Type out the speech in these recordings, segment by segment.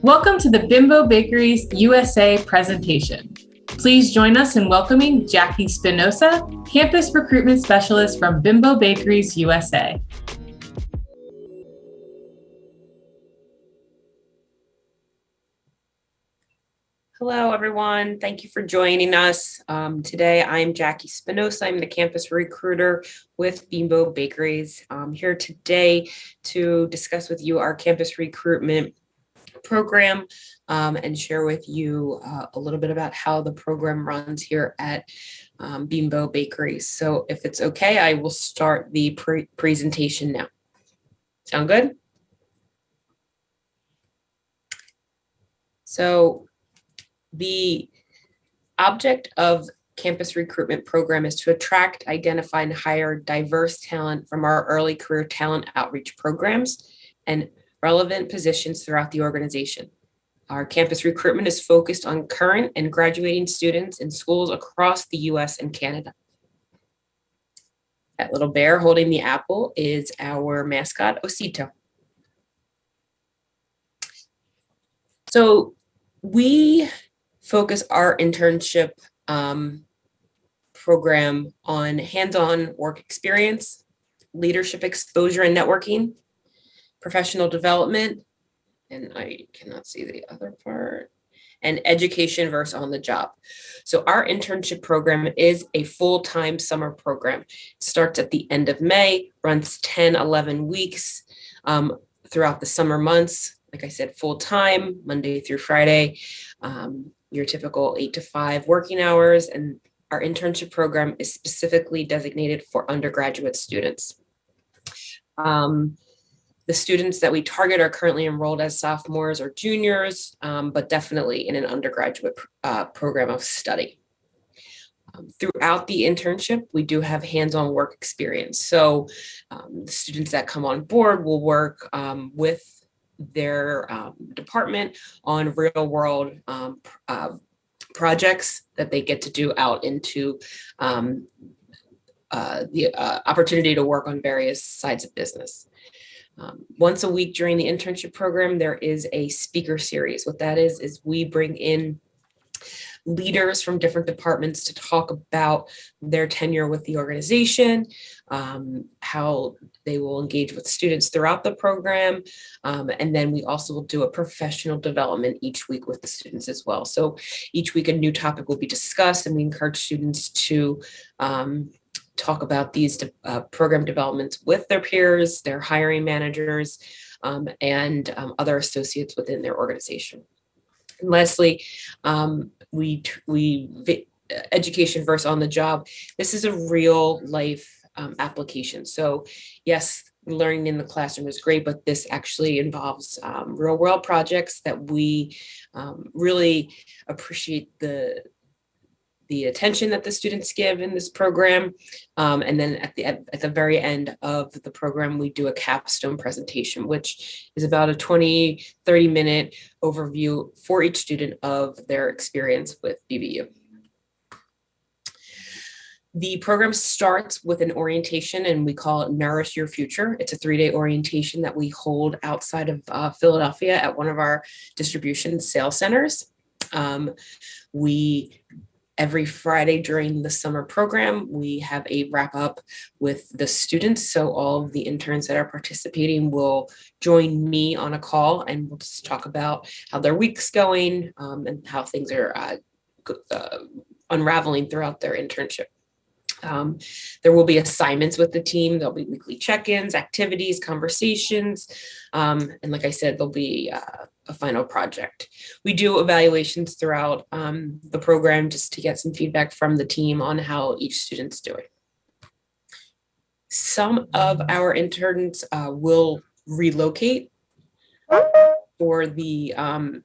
Welcome to the Bimbo Bakeries USA presentation. Please join us in welcoming Jackie Spinosa, Campus Recruitment Specialist from Bimbo Bakeries USA. Hello, everyone. Thank you for joining us. Today, I'm Jackie Spinosa. I'm the campus recruiter with Bimbo Bakeries. I'm here today to discuss with you our campus recruitment program and share with you a little bit about how the program runs here at Bimbo Bakeries. So if it's okay, I will start the presentation now. Sound good? So the object of campus recruitment program is to attract, identify, and hire diverse talent from our early career talent outreach programs and relevant positions throughout the organization. Our campus recruitment is focused on current and graduating students in schools across the US and Canada. That little bear holding the apple is our mascot, Osito. So we focus our internship program on hands-on work experience, leadership exposure and networking, professional development, and I cannot see the other part, and education versus on the job. So our internship program is a full-time summer program. It starts at the end of May, runs 10, 11 weeks throughout the summer months. Like I said, full-time, Monday through Friday. Your typical 8 to 5 working hours, and our internship program is specifically designated for undergraduate students. The students that we target are currently enrolled as sophomores or juniors, but definitely in an undergraduate program of study. Throughout the internship, we do have hands-on work experience. So the students that come on board will work with their department on real world projects that they get to do out into the opportunity to work on various sides of business. Once a week during the internship program, there is a speaker series. What that is we bring in leaders from different departments to talk about their tenure with the organization, how they will engage with students throughout the program. And then we also will do a professional development each week with the students as well. So each week a new topic will be discussed, and we encourage students to talk about these program developments with their peers, their hiring managers, and other associates within their organization. And lastly, education versus on the job. This is a real life application. So yes, learning in the classroom is great, but this actually involves real world projects that we really appreciate the attention that the students give in this program. And then at the very end of the program, we do a capstone presentation, which is about a 20, 30-minute overview for each student of their experience with BBU. The program starts with an orientation, and we call it Nourish Your Future. It's a 3-day orientation that we hold outside of Philadelphia at one of our distribution sales centers. Every Friday during the summer program, we have a wrap up with the students. So all of the interns that are participating will join me on a call, and we'll just talk about how their week's going and how things are unraveling throughout their internship. There will be assignments with the team. There'll be weekly check-ins, activities, conversations. And like I said, there'll be a final project. We do evaluations throughout the program just to get some feedback from the team on how each student's doing. Some of our interns will relocate for their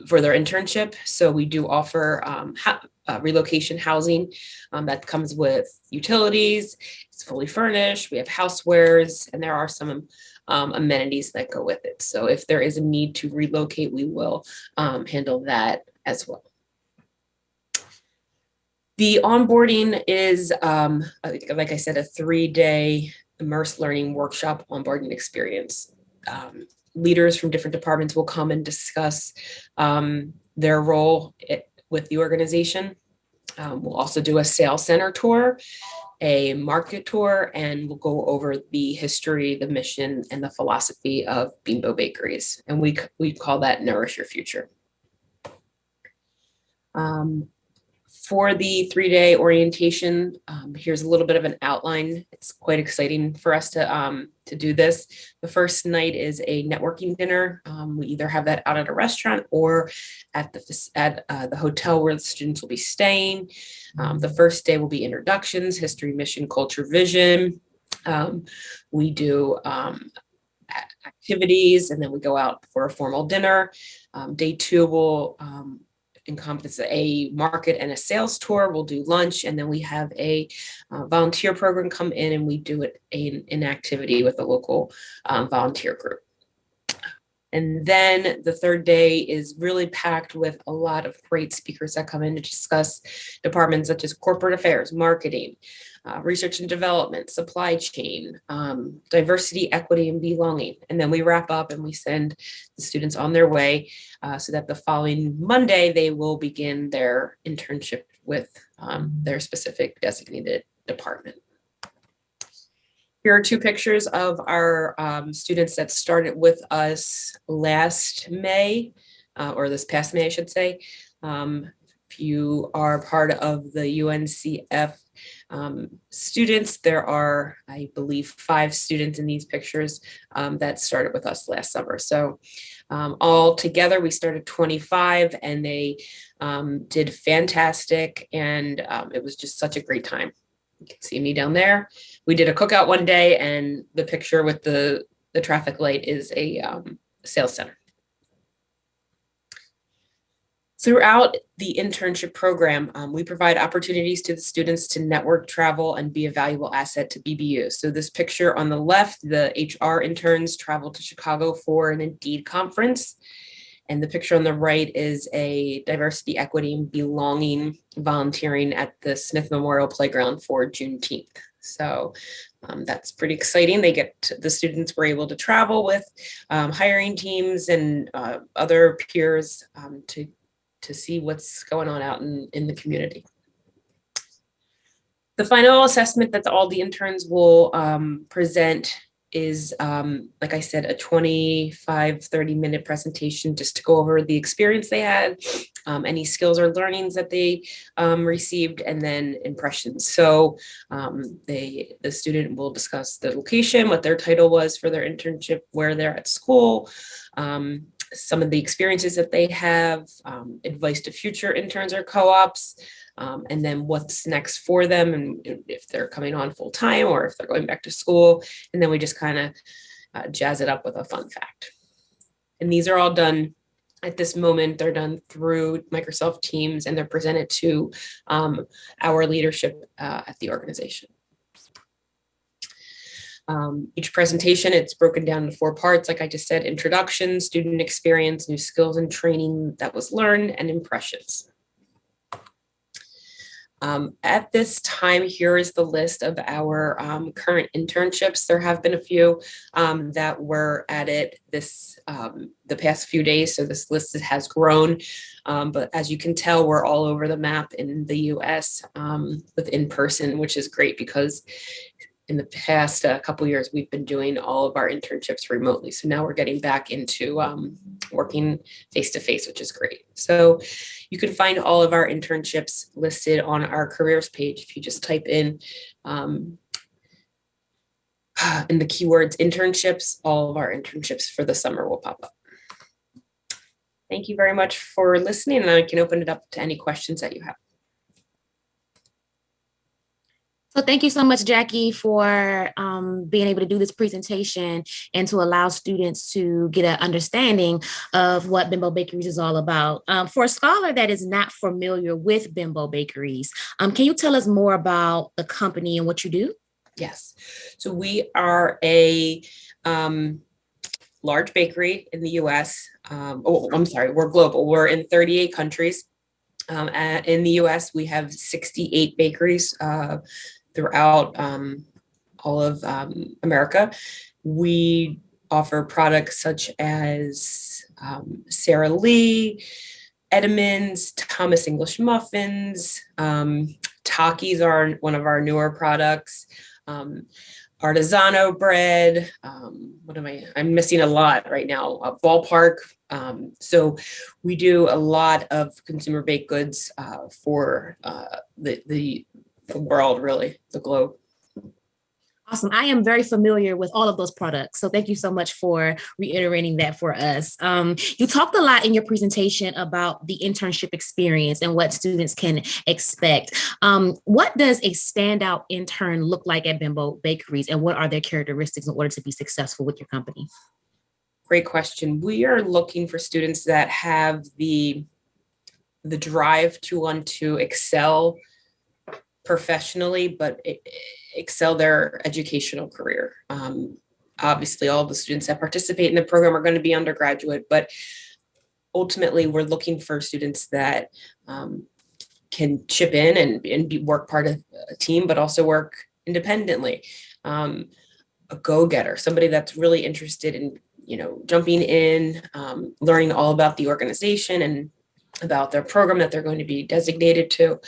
internship. So we do offer relocation housing that comes with utilities. It's fully furnished. We have housewares, and there are some amenities that go with it. So if there is a need to relocate, we will handle that as well. The onboarding is, like I said, a 3-day immersed learning workshop onboarding experience. leaders from different departments will come and discuss their role with the organization. We'll also do a sales center tour, a market tour, and we'll go over the history, the mission, and the philosophy of Bimbo Bakeries. And we call that Nourish Your Future. For the 3-day orientation, here's a little bit of an outline. It's quite exciting for us to do this. The first night is a networking dinner. We either have that out at a restaurant or at the hotel where the students will be staying. The first day will be introductions, history, mission, culture, vision. We do activities, and then we go out for a formal dinner. Day 2 will encompass a market and a sales tour. We'll do lunch, and then we have a volunteer program come in, and we do it in activity with a local volunteer group. And then the third day is really packed with a lot of great speakers that come in to discuss departments such as corporate affairs, marketing, research and development, supply chain, diversity, equity, and belonging. And then we wrap up and we send the students on their way so that the following Monday, they will begin their internship with their specific designated department. Here are 2 pictures of our students that started with us last May, or this past May, I should say. If you are part of the UNCF students, there are, I believe, 5 students in these pictures that started with us last summer. So all together, we started 25, and they did fantastic, and it was just such a great time. You can see me down there. We did a cookout one day, and the picture with the traffic light is a sales center. Throughout the internship program, we provide opportunities to the students to network, travel, and be a valuable asset to BBU. So this picture on the left, the HR interns traveled to Chicago for an Indeed conference. And the picture on the right is a diversity, equity, and belonging volunteering at the Smith Memorial Playground for Juneteenth. So that's pretty exciting. The students were able to travel with hiring teams and other peers to see what's going on out in the community. The final assessment that all the interns will present is, like I said, a 25-30-minute presentation just to go over the experience they had, any skills or learnings that they received, and then impressions. So the student will discuss the location, what their title was for their internship, where they're at school, some of the experiences that they have, advice to future interns or co-ops, and then what's next for them, and if they're coming on full time or if they're going back to school. And then we just kind of jazz it up with a fun fact. And these are all done at this moment. They're done through Microsoft Teams, and they're presented to our leadership at the organization. Each presentation, it's broken down into 4 parts. Like I just said, introduction, student experience, new skills and training that was learned, and impressions. At this time, here is the list of our current internships. There have been a few that were added the past few days, so this list has grown. But as you can tell, we're all over the map in the US with in-person, which is great because in the past couple of years, we've been doing all of our internships remotely. So now we're getting back into working face-to-face, which is great. So you can find all of our internships listed on our careers page. If you just type in the keywords internships, all of our internships for the summer will pop up. Thank you very much for listening, and I can open it up to any questions that you have. So thank you so much, Jackie, for being able to do this presentation and to allow students to get an understanding of what Bimbo Bakeries is all about. For a scholar that is not familiar with Bimbo Bakeries, can you tell us more about the company and what you do? Yes. So we are a large bakery in the US. I'm sorry, we're global. We're in 38 countries. In the US, we have 68 bakeries throughout all of America. We offer products such as Sara Lee, Edmonds, Thomas English muffins. Takis are one of our newer products. Artisano bread. I'm missing a lot right now. Ballpark. So we do a lot of consumer baked goods for the world, really, the globe. Awesome. I am very familiar with all of those products. So thank you so much for reiterating that for us. You talked a lot in your presentation about the internship experience and what students can expect. What does a standout intern look like at Bimbo Bakeries, and what are their characteristics in order to be successful with your company? Great question. We are looking for students that have the drive to want to excel professionally, but excel their educational career. Obviously, all the students that participate in the program are going to be undergraduate, but ultimately, we're looking for students that can chip in and work part of a team, but also work independently. A go-getter, somebody that's really interested in, jumping in, learning all about the organization and about their program that they're going to be designated to.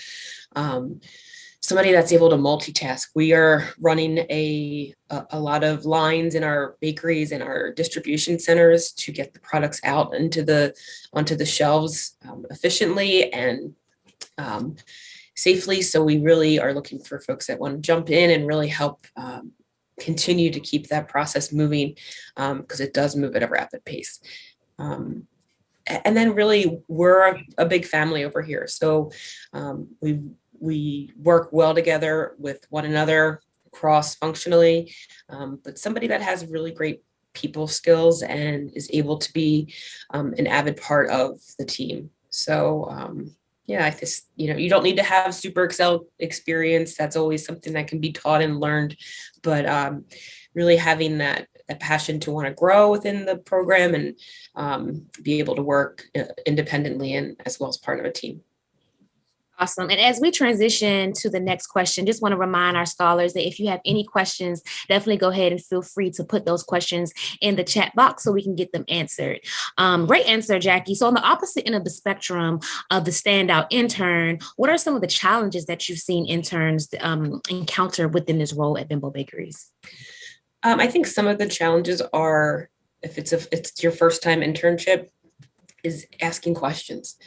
Somebody that's able to multitask. We are running a lot of lines in our bakeries and our distribution centers to get the products out onto the shelves efficiently and safely. So we really are looking for folks that want to jump in and really help continue to keep that process moving, because it does move at a rapid pace. And then really, we're a big family over here. So we work well together with one another cross-functionally, but somebody that has really great people skills and is able to be an avid part of the team. So I just, you don't need to have super Excel experience. That's always something that can be taught and learned, but really having that passion to want to grow within the program and be able to work independently and as well as part of a team. Awesome. And as we transition to the next question, just want to remind our scholars that if you have any questions, definitely go ahead and feel free to put those questions in the chat box so we can get them answered. Great answer, Jackie. So on the opposite end of the spectrum of the standout intern, what are some of the challenges that you've seen interns encounter within this role at Bimbo Bakeries? I think some of the challenges are, if it's your first time internship, is asking questions.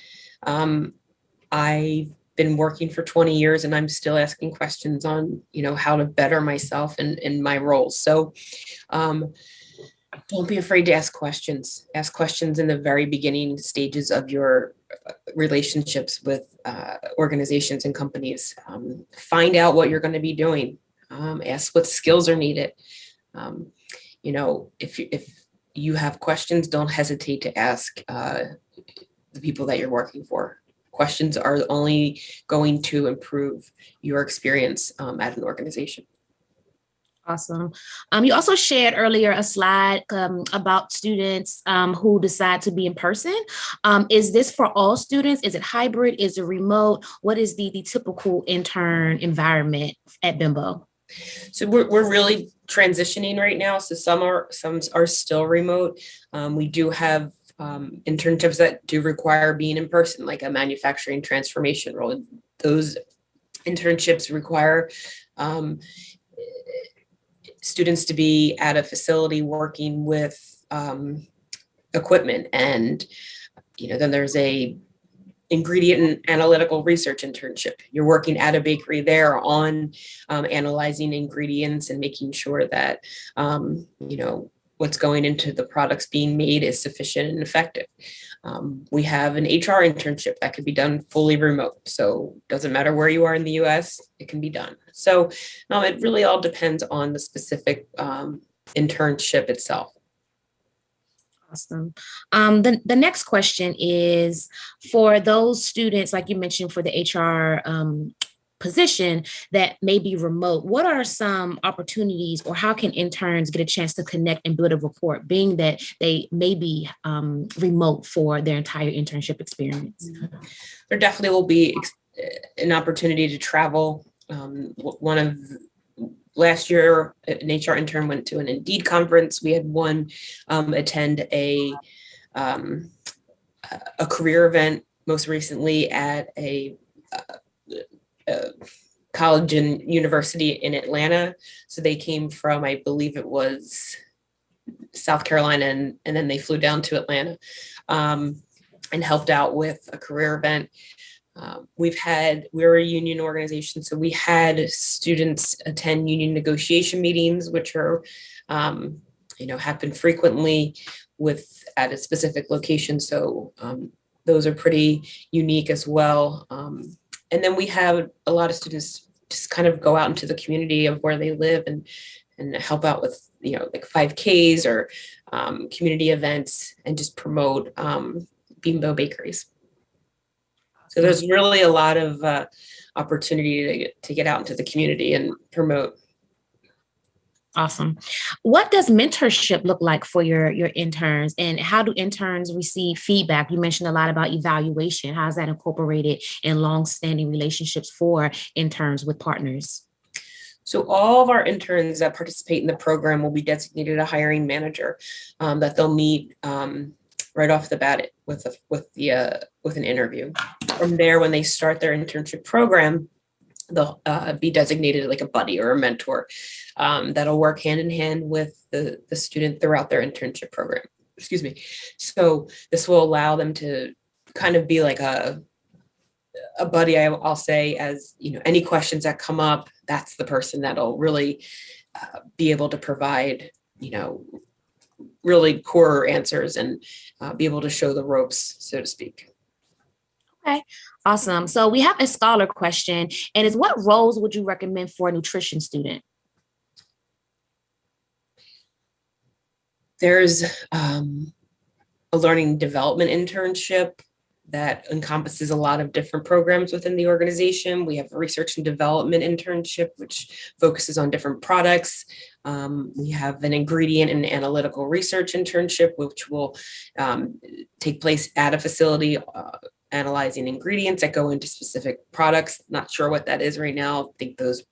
I've been working for 20 years and I'm still asking questions on, how to better myself in my roles. So don't be afraid to ask questions. Ask questions in the very beginning stages of your relationships with organizations and companies. Find out what you're going to be doing. Ask what skills are needed. If you have questions, don't hesitate to ask the people that you're working for. Questions are only going to improve your experience at an organization. Awesome. You also shared earlier a slide about students who decide to be in person. Is this for all students? Is it hybrid? Is it remote? What is the typical intern environment at Bimbo? So we're really transitioning right now. So some are still remote. We do have internships that do require being in person, like a manufacturing transformation role. Those internships require students to be at a facility working with equipment, and then there's a ingredient and analytical research internship. You're working at a bakery there on analyzing ingredients and making sure that what's going into the products being made is sufficient and effective. We have an HR internship that could be done fully remote. So it doesn't matter where you are in the US, it can be done. So it really all depends on the specific internship itself. Awesome. The next question is for those students, like you mentioned, for the HR position that may be remote, what are some opportunities, or how can interns get a chance to connect and build a rapport, being that they may be remote for their entire internship experience? There definitely will be an opportunity to travel. One of last year, an HR intern went to an Indeed conference. We had one attend a career event most recently at a college and university in Atlanta. So they came from, I believe it was South Carolina, and then they flew down to Atlanta and helped out with a career event. We're a union organization, so we had students attend union negotiation meetings, which are, happen frequently at a specific location. So those are pretty unique as well. And then we have a lot of students just kind of go out into the community of where they live and help out with, like 5Ks or community events and just promote Bimbo Bakeries. So there's really a lot of opportunity to get out into the community and promote. Awesome. What does mentorship look like for your interns, and how do interns receive feedback? You mentioned a lot about evaluation. How is that incorporated in long-standing relationships for interns with partners? So all of our interns that participate in the program will be designated a hiring manager that they'll meet right off the bat with an interview. From there, when they start their internship program, they'll be designated like a buddy or a mentor that'll work hand in hand with the student throughout their internship program. Excuse me. So this will allow them to kind of be like a buddy, I'll say, as any questions that come up, that's the person that'll really be able to provide, really core answers and be able to show the ropes, so to speak. Okay, awesome. So we have a scholar question, and it's, what roles would you recommend for a nutrition student? There's a learning development internship that encompasses a lot of different programs within the organization. We have a research and development internship, which focuses on different products. We have an ingredient and analytical research internship, which will take place at a facility analyzing ingredients that go into specific products. Not sure what that is right now. I think those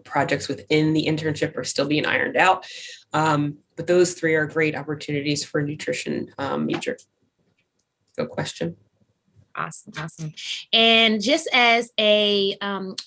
projects within the internship are still being ironed out. But those three are great opportunities for a nutrition major. Good question. Awesome. And just as a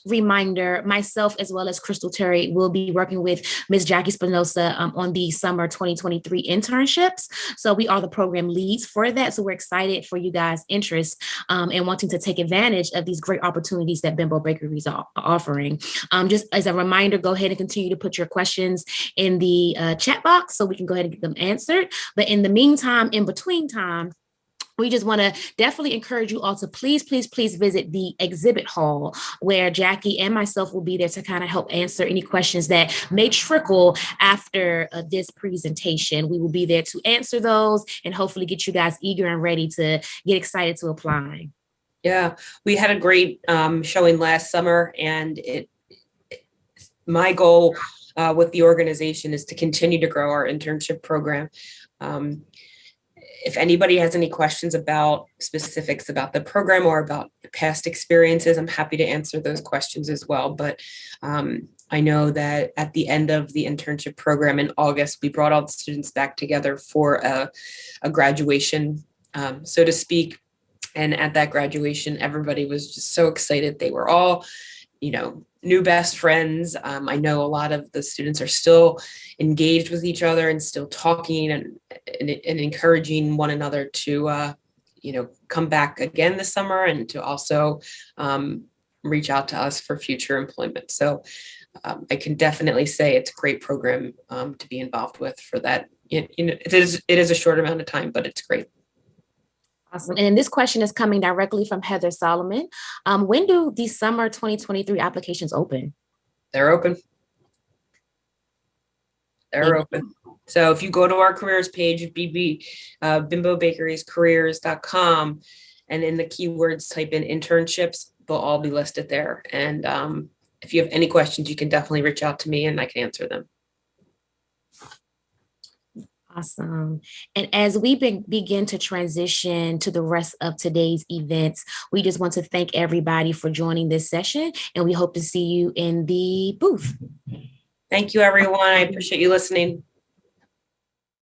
reminder, myself as well as Crystal Terry will be working with Ms. Jackie Spinoza on the summer 2023 internships. So we are the program leads for that. So we're excited for you guys' interest and wanting to take advantage of these great opportunities that Bimbo Bakeries are offering. Just as a reminder, go ahead and continue to put your questions in the chat box so we can go ahead and get them answered. But in the meantime, in between time, we just want to definitely encourage you all to please visit the exhibit hall, where Jackie and myself will be there to kind of help answer any questions that may trickle after this presentation. We will be there to answer those and hopefully get you guys eager and ready to get excited to apply. Yeah, we had a great showing last summer, and my goal with the organization is to continue to grow our internship program. If anybody has any questions about specifics about the program or about past experiences, I'm happy to answer those questions as well. But I know that at the end of the internship program in August, we brought all the students back together for a graduation, so to speak. And at that graduation, everybody was just so excited. They were all, new best friends. I know a lot of the students are still engaged with each other and still talking and encouraging one another to, come back again this summer and to also reach out to us for future employment. So I can definitely say it's a great program to be involved with for that. It is a short amount of time, but it's great. Awesome. And this question is coming directly from Heather Solomon. When do the summer 2023 applications open? They're open. So if you go to our careers page, bimbobakeries.careers.com, and in the keywords type in internships, they'll all be listed there. And if you have any questions, you can definitely reach out to me and I can answer them. Awesome. And as we begin to transition to the rest of today's events, we just want to thank everybody for joining this session, and we hope to see you in the booth. Thank you, everyone. I appreciate you listening.